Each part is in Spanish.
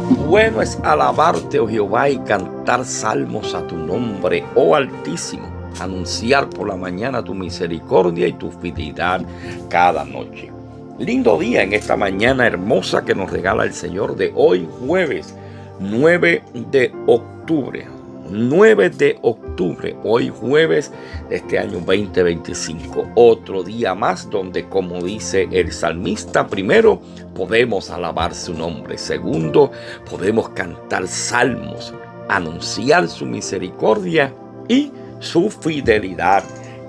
Bueno es alabarte, oh Jehová, y cantar salmos a tu nombre, oh Altísimo. Anunciar por la mañana tu misericordia y tu fidelidad cada noche. Lindo día en esta mañana hermosa que nos regala el Señor de hoy, jueves 9 de octubre. 9 de octubre, hoy jueves de este año 2025. Otro día más donde, como dice el salmista, primero podemos alabar su nombre. Segundo, podemos cantar salmos, anunciar su misericordia y su fidelidad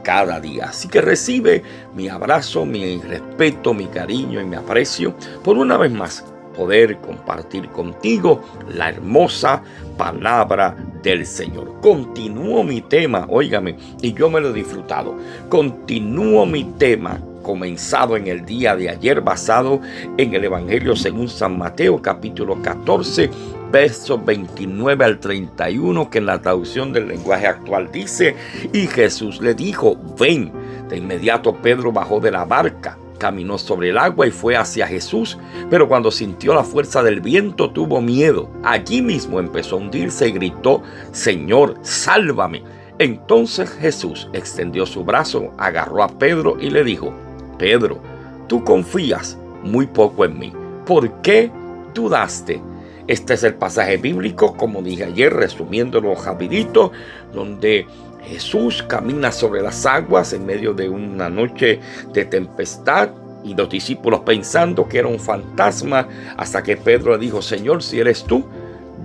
cada día. Así que recibe mi abrazo, mi respeto, mi cariño y mi aprecio por una vez más poder compartir contigo la hermosa palabra del Señor. Continúo mi tema, óigame, y yo me lo he disfrutado. Continúo mi tema comenzado en el día de ayer, basado en el Evangelio según San Mateo, capítulo 14, versos 29 al 31, que en la traducción del lenguaje actual dice: y Jesús le dijo, ven. De inmediato Pedro bajó de la barca, caminó sobre el agua y fue hacia Jesús, pero cuando sintió la fuerza del viento tuvo miedo. Allí mismo empezó a hundirse y gritó: Señor, sálvame. Entonces Jesús extendió su brazo, agarró a Pedro y le dijo: Pedro, tú confías muy poco en mí. ¿Por qué dudaste? Este es el pasaje bíblico, como dije ayer, resumiéndolo rapidito, donde Jesús camina sobre las aguas en medio de una noche de tempestad y los discípulos pensando que era un fantasma, hasta que Pedro le dijo: Señor, si eres tú,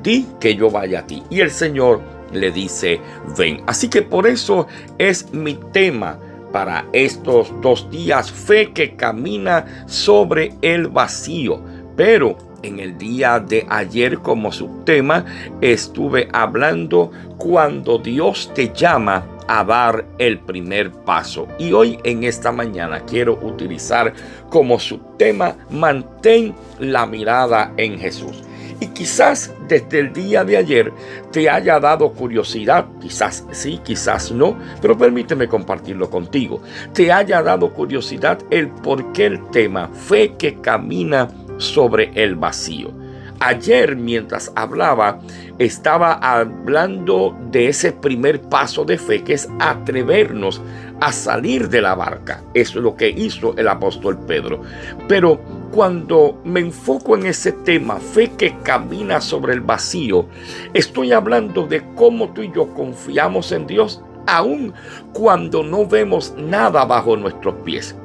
di que yo vaya a ti. Y el Señor le dice: ven. Así que por eso es mi tema para estos 2 días, fe que camina sobre el vacío. Pero en el día de ayer, como subtema, estuve hablando cuando Dios te llama a dar el primer paso. Y hoy en esta mañana quiero utilizar como subtema: mantén la mirada en Jesús. Y quizás desde el día de ayer te haya dado curiosidad, quizás sí, quizás no, pero permíteme compartirlo contigo. Te haya dado curiosidad el por qué el tema fe que camina sobre el vacío. Ayer, mientras hablaba, estaba hablando de ese primer paso de fe, que es atrevernos a salir de la barca. Eso es lo que hizo el apóstol Pedro. Pero cuando me enfoco en ese tema, fe que camina sobre el vacío, estoy hablando de cómo tú y yo confiamos en Dios, aun cuando no vemos nada bajo nuestros pies.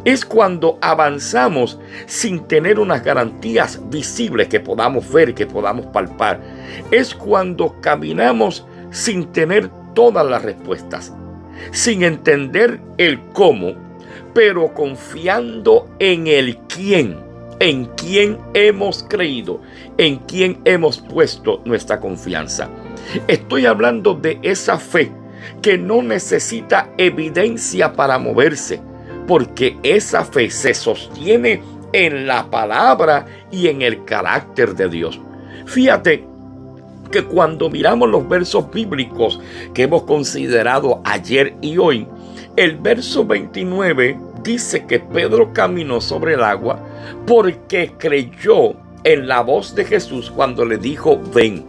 Es cuando avanzamos sin tener unas garantías visibles que podamos ver, que podamos palpar. Es cuando caminamos sin tener todas las respuestas, sin entender el cómo, pero confiando en el quién, en quién hemos creído, en quién hemos puesto nuestra confianza. Estoy hablando de esa fe que no necesita evidencia para moverse, porque esa fe se sostiene en la palabra y en el carácter de Dios. Fíjate que cuando miramos los versos bíblicos que hemos considerado ayer y hoy, el verso 29 dice que Pedro caminó sobre el agua porque creyó en la voz de Jesús cuando le dijo: ven.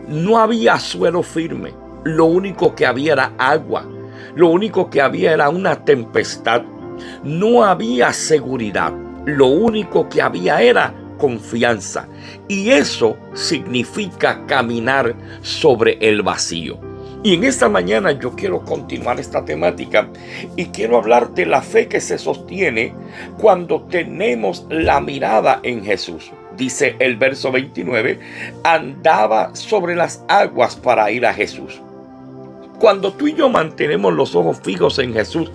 No había suelo firme, lo único que había era agua, lo único que había era una tempestad. No había seguridad, lo único que había era confianza. Y eso significa caminar sobre el vacío. Y en esta mañana yo quiero continuar esta temática y quiero hablar de la fe que se sostiene cuando tenemos la mirada en Jesús. Dice el verso 29, andaba sobre las aguas para ir a Jesús. Cuando tú y yo mantenemos los ojos fijos en Jesús,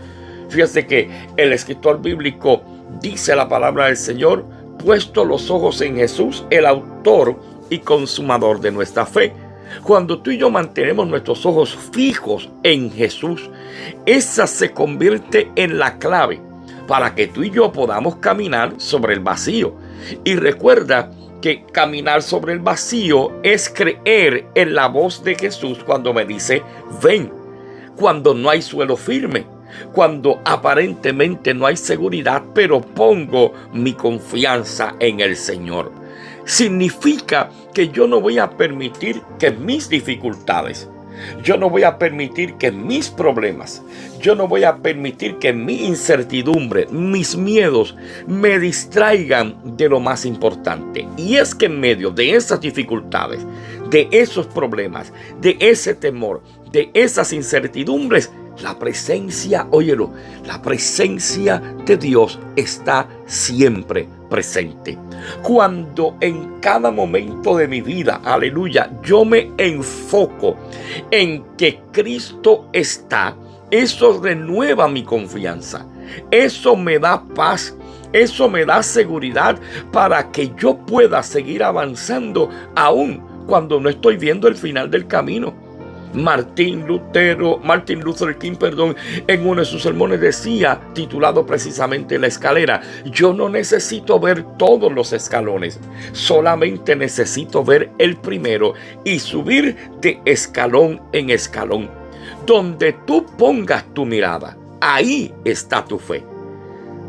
fíjate que el escritor bíblico dice la palabra del Señor: puesto los ojos en Jesús, el autor y consumador de nuestra fe. Cuando tú y yo mantenemos nuestros ojos fijos en Jesús, esa se convierte en la clave para que tú y yo podamos caminar sobre el vacío. Y recuerda que caminar sobre el vacío es creer en la voz de Jesús cuando me dice: ven. Cuando no hay suelo firme, cuando aparentemente no hay seguridad, pero pongo mi confianza en el Señor. Significa que yo no voy a permitir que mis dificultades, yo no voy a permitir que mis problemas, yo no voy a permitir que mi incertidumbre, mis miedos me distraigan de lo más importante. Y es que en medio de esas dificultades, de esos problemas, de ese temor, de esas incertidumbres, la presencia, óyelo, la presencia de Dios está siempre presente. Cuando en cada momento de mi vida, aleluya, yo me enfoco en que Cristo está, eso renueva mi confianza, eso me da paz, eso me da seguridad para que yo pueda seguir avanzando aún cuando no estoy viendo el final del camino. Martin Luther King, en uno de sus sermones decía, titulado precisamente La Escalera: yo no necesito ver todos los escalones, solamente necesito ver el primero y subir de escalón en escalón. Donde tú pongas tu mirada, ahí está tu fe.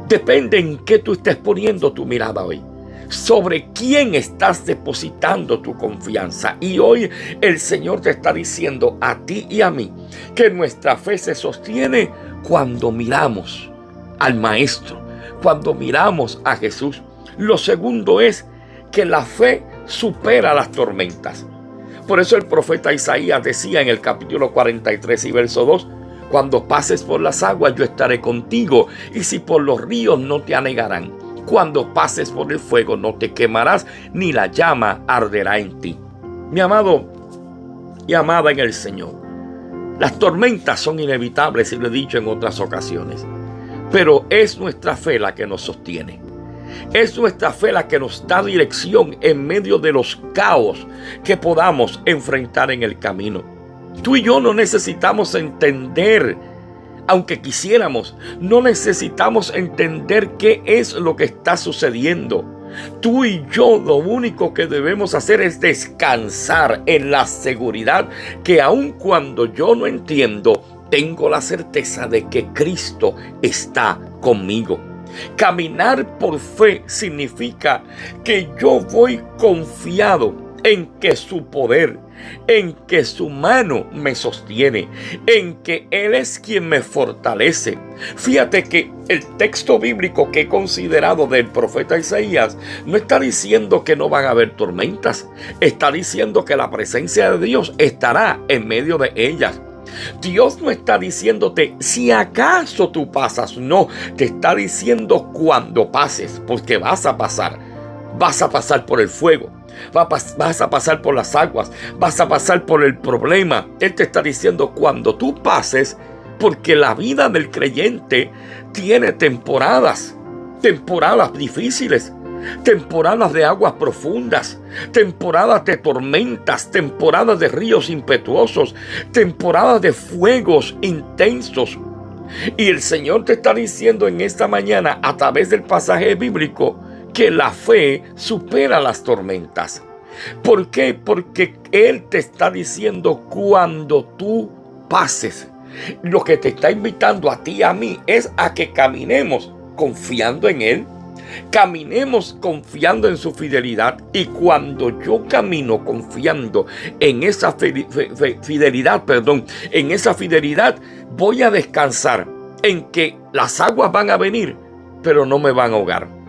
Depende en qué tú estés poniendo tu mirada hoy. Sobre quién estás depositando tu confianza. Y hoy el Señor te está diciendo a ti y a mí que nuestra fe se sostiene cuando miramos al Maestro, cuando miramos a Jesús. Lo segundo es que la fe supera las tormentas. Por eso el profeta Isaías decía en el capítulo 43 y verso 2: cuando pases por las aguas yo estaré contigo, y si por los ríos no te anegarán. Cuando pases por el fuego no te quemarás, ni la llama arderá en ti. Mi amado y amada en el Señor, las tormentas son inevitables, y lo he dicho en otras ocasiones, pero es nuestra fe la que nos sostiene. Es nuestra fe la que nos da dirección en medio de los caos que podamos enfrentar en el camino. Tú y yo no necesitamos entender, aunque quisiéramos, no necesitamos entender qué es lo que está sucediendo. Tú y yo lo único que debemos hacer es descansar en la seguridad que aun cuando yo no entiendo, tengo la certeza de que Cristo está conmigo. Caminar por fe significa que yo voy confiado en que su poder, en que su mano me sostiene, en que Él es quien me fortalece. Fíjate que el texto bíblico que he considerado del profeta Isaías no está diciendo que no van a haber tormentas, está diciendo que la presencia de Dios estará en medio de ellas. Dios no está diciéndote si acaso tú pasas, no, te está diciendo cuando pases, porque vas a pasar por el fuego. Vas a pasar por las aguas, vas a pasar por el problema. Él te está diciendo cuando tú pases, porque la vida del creyente tiene temporadas difíciles, temporadas de aguas profundas, temporadas de tormentas, temporadas de ríos impetuosos, temporadas de fuegos intensos. Y el Señor te está diciendo en esta mañana, a través del pasaje bíblico, que la fe supera las tormentas. ¿Por qué? Porque Él te está diciendo cuando tú pases. Lo que te está invitando a ti y a mí es a que caminemos confiando en Él. Caminemos confiando en su fidelidad. Y cuando yo camino confiando en esa fidelidad, voy a descansar en que las aguas van a venir, pero no me van a ahogar.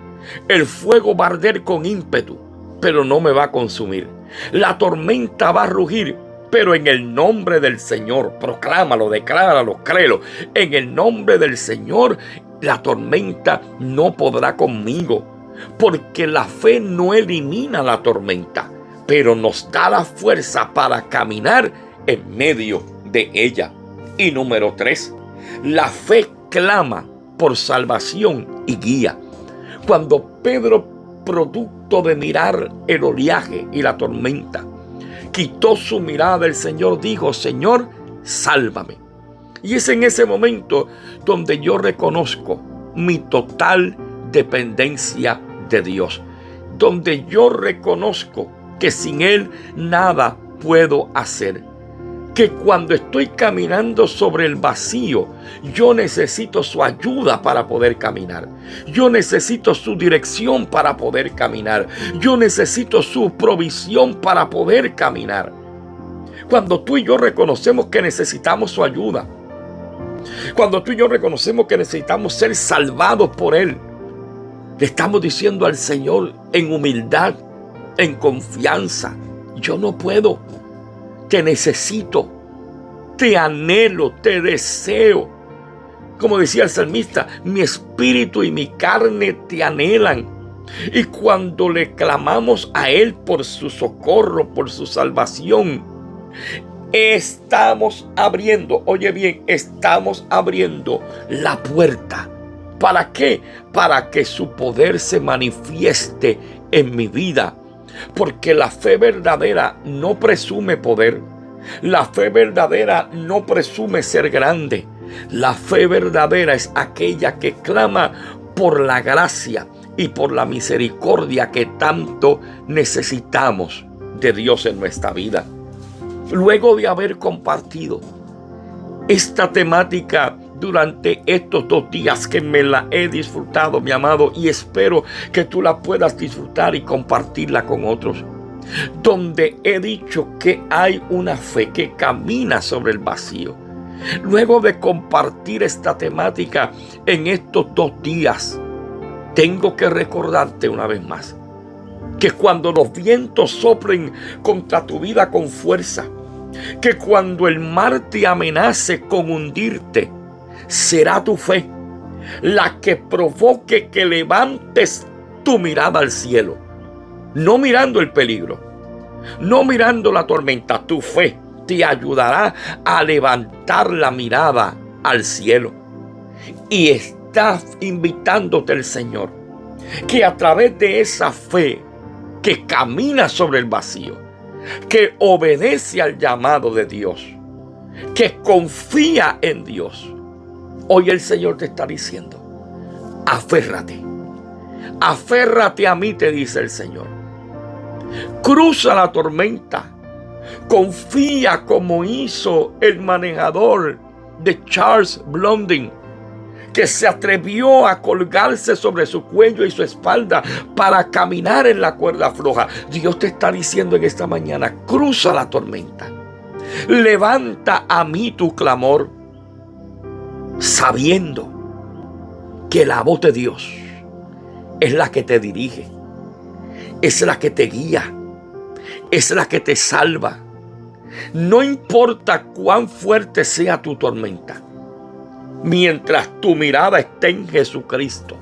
El fuego va a arder con ímpetu, pero no me va a consumir. La tormenta va a rugir, pero en el nombre del Señor, proclámalo, decláralo, créelo. En el nombre del Señor, la tormenta no podrá conmigo, porque la fe no elimina la tormenta, pero nos da la fuerza para caminar en medio de ella. Y número 3, la fe clama por salvación y guía. Cuando Pedro, producto de mirar el oleaje y la tormenta, quitó su mirada del Señor, dijo: Señor, sálvame. Y es en ese momento donde yo reconozco mi total dependencia de Dios, donde yo reconozco que sin Él nada puedo hacer. que cuando estoy caminando sobre el vacío, yo necesito su ayuda para poder caminar. Yo necesito su dirección para poder caminar. Yo necesito su provisión para poder caminar. Cuando tú y yo reconocemos que necesitamos su ayuda, cuando tú y yo reconocemos que necesitamos ser salvados por Él, le estamos diciendo al Señor en humildad, en confianza: yo no puedo, te necesito, te anhelo, te deseo. Como decía el salmista, mi espíritu y mi carne te anhelan. Y cuando le clamamos a Él por su socorro, por su salvación, estamos abriendo, oye bien, estamos abriendo la puerta. ¿Para qué? Para que su poder se manifieste en mi vida. Porque la fe verdadera no presume poder. La fe verdadera no presume ser grande. La fe verdadera es aquella que clama por la gracia y por la misericordia que tanto necesitamos de Dios en nuestra vida. Luego de haber compartido esta temática durante estos 2 días, que me la he disfrutado, mi amado, y espero que tú la puedas disfrutar y compartirla con otros, donde he dicho que hay una fe que camina sobre el vacío. Luego de compartir esta temática en estos 2 días, tengo que recordarte una vez más que cuando los vientos soplen contra tu vida con fuerza, que cuando el mar te amenace con hundirte, será tu fe la que provoque que levantes tu mirada al cielo, no mirando el peligro, no mirando la tormenta. Tu fe te ayudará a levantar la mirada al cielo. Y está invitándote el Señor que a través de esa fe que camina sobre el vacío, que obedece al llamado de Dios, que confía en Dios, hoy el Señor te está diciendo: aférrate, aférrate a mí, te dice el Señor. Cruza la tormenta, confía como hizo el manejador de Charles Blondin, que se atrevió a colgarse sobre su cuello y su espalda para caminar en la cuerda floja. Dios te está diciendo en esta mañana: cruza la tormenta, levanta a mí tu clamor, sabiendo que la voz de Dios es la que te dirige, es la que te guía, es la que te salva. No importa cuán fuerte sea tu tormenta, mientras tu mirada esté en Jesucristo,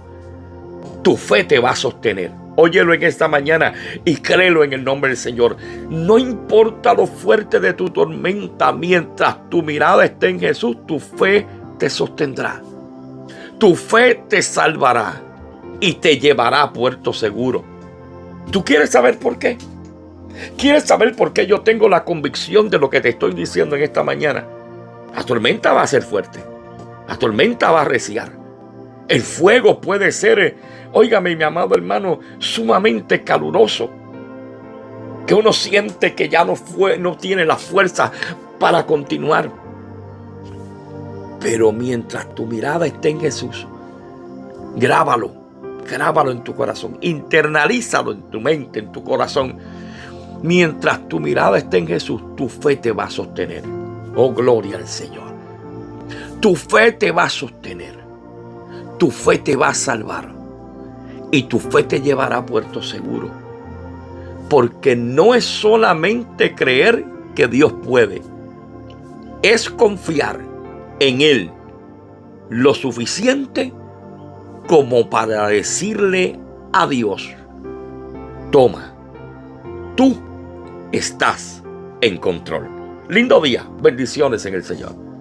tu fe te va a sostener. Óyelo en esta mañana y créelo en el nombre del Señor. No importa lo fuerte de tu tormenta, mientras tu mirada esté en Jesús, tu fe te sostendrá. Tu fe te salvará y te llevará a puerto seguro. ¿Tú quieres saber por qué? ¿Quieres saber por qué yo tengo la convicción de lo que te estoy diciendo en esta mañana? La tormenta va a ser fuerte. La tormenta va a arreciar. El fuego puede ser, óigame, mi amado hermano, sumamente caluroso, que uno siente que ya no tiene la fuerza para continuar. Pero mientras tu mirada esté en Jesús, grábalo en tu corazón, internalízalo en tu mente, en tu corazón. Mientras tu mirada esté en Jesús, tu fe te va a sostener. Oh, gloria al Señor. Tu fe te va a sostener, tu fe te va a salvar y tu fe te llevará a puerto seguro. Porque no es solamente creer que Dios puede, es confiar en Él lo suficiente como para decirle a Dios: toma, tú estás en control. Lindo día, bendiciones en el Señor.